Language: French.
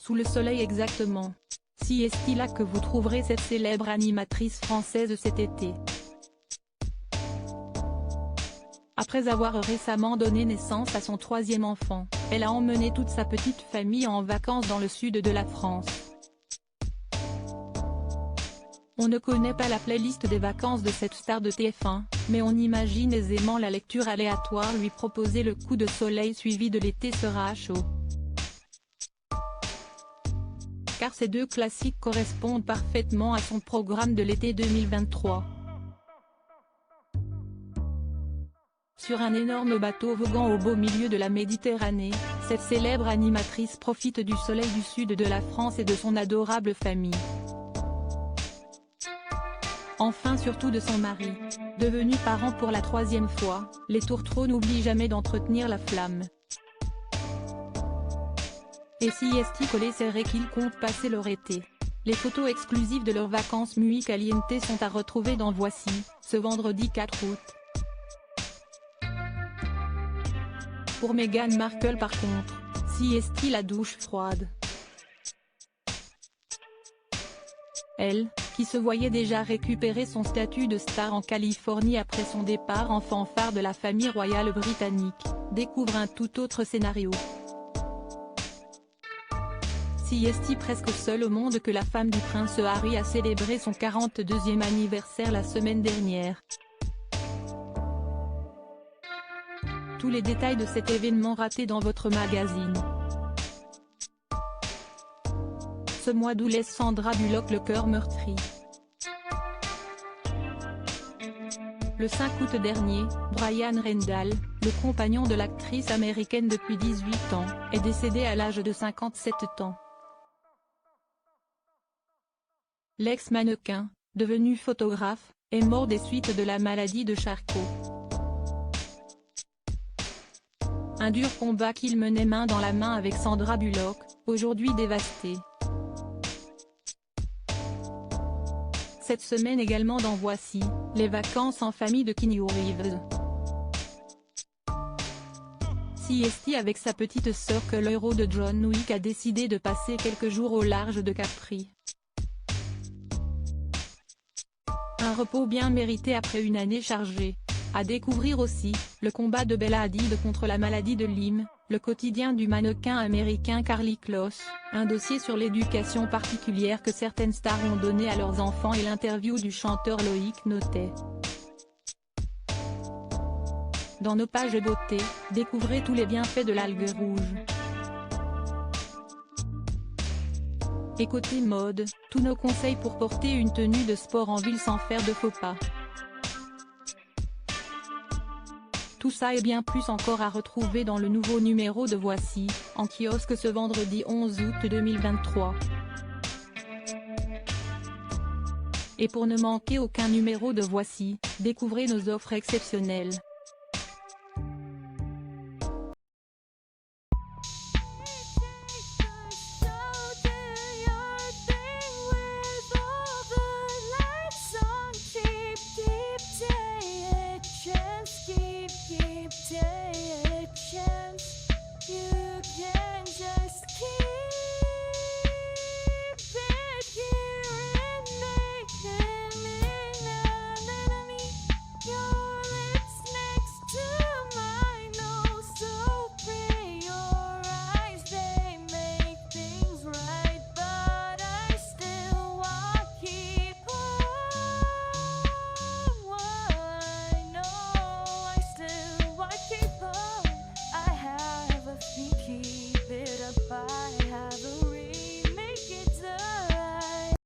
Sous le soleil exactement. Si est-il là que vous trouverez cette célèbre animatrice française cet été. Après avoir récemment donné naissance à son troisième enfant, elle a emmené toute sa petite famille en vacances dans le sud de la France. On ne connaît pas la playlist des vacances de cette star de TF1, mais on imagine aisément la lecture aléatoire lui proposer. Le coup de soleil suivi de l'été sera chaud. Car ces deux classiques correspondent parfaitement à son programme de l'été 2023. Sur un énorme bateau voguant au beau milieu de la Méditerranée, cette célèbre animatrice profite du soleil du sud de la France et de son adorable famille. Enfin surtout de son mari. Devenu parent pour la troisième fois, les tourtereaux n'oublient jamais d'entretenir la flamme. Et si est collé serré qu'ils comptent passer leur été. Les photos exclusives de leurs vacances muy caliente sont à retrouver dans Voici, ce vendredi 4 août. Pour Meghan Markle par contre, si est la douche froide. Elle, qui se voyait déjà récupérer son statut de star en Californie après son départ en fanfare de la famille royale britannique, découvre un tout autre scénario. Si est presque seule au monde que la femme du prince Harry a célébré son 42e anniversaire la semaine dernière. Tous les détails de cet événement raté dans votre magazine. Ce mois d'août laisse Sandra Bullock le cœur meurtri. Le 5 août dernier, Brian Rendall, le compagnon de l'actrice américaine depuis 18 ans, est décédé à l'âge de 57 ans. L'ex-mannequin, devenu photographe, est mort des suites de la maladie de Charcot. Un dur combat qu'il menait main dans la main avec Sandra Bullock, aujourd'hui dévastée. Cette semaine également dans Voici, les vacances en famille de Keanu Reeves. Si est avec sa petite sœur que le héros de John Wick a décidé de passer quelques jours au large de Capri. Un repos bien mérité après une année chargée. À découvrir aussi, le combat de Bella Hadid contre la maladie de Lyme, le quotidien du mannequin américain Karlie Kloss, un dossier sur l'éducation particulière que certaines stars ont donnée à leurs enfants et l'interview du chanteur Loïc Notet. Dans nos pages beauté, découvrez tous les bienfaits de l'algue rouge. Et côté mode, tous nos conseils pour porter une tenue de sport en ville sans faire de faux pas. Tout ça et bien plus encore à retrouver dans le nouveau numéro de Voici, en kiosque ce vendredi 11 août 2023. Et pour ne manquer aucun numéro de Voici, découvrez nos offres exceptionnelles.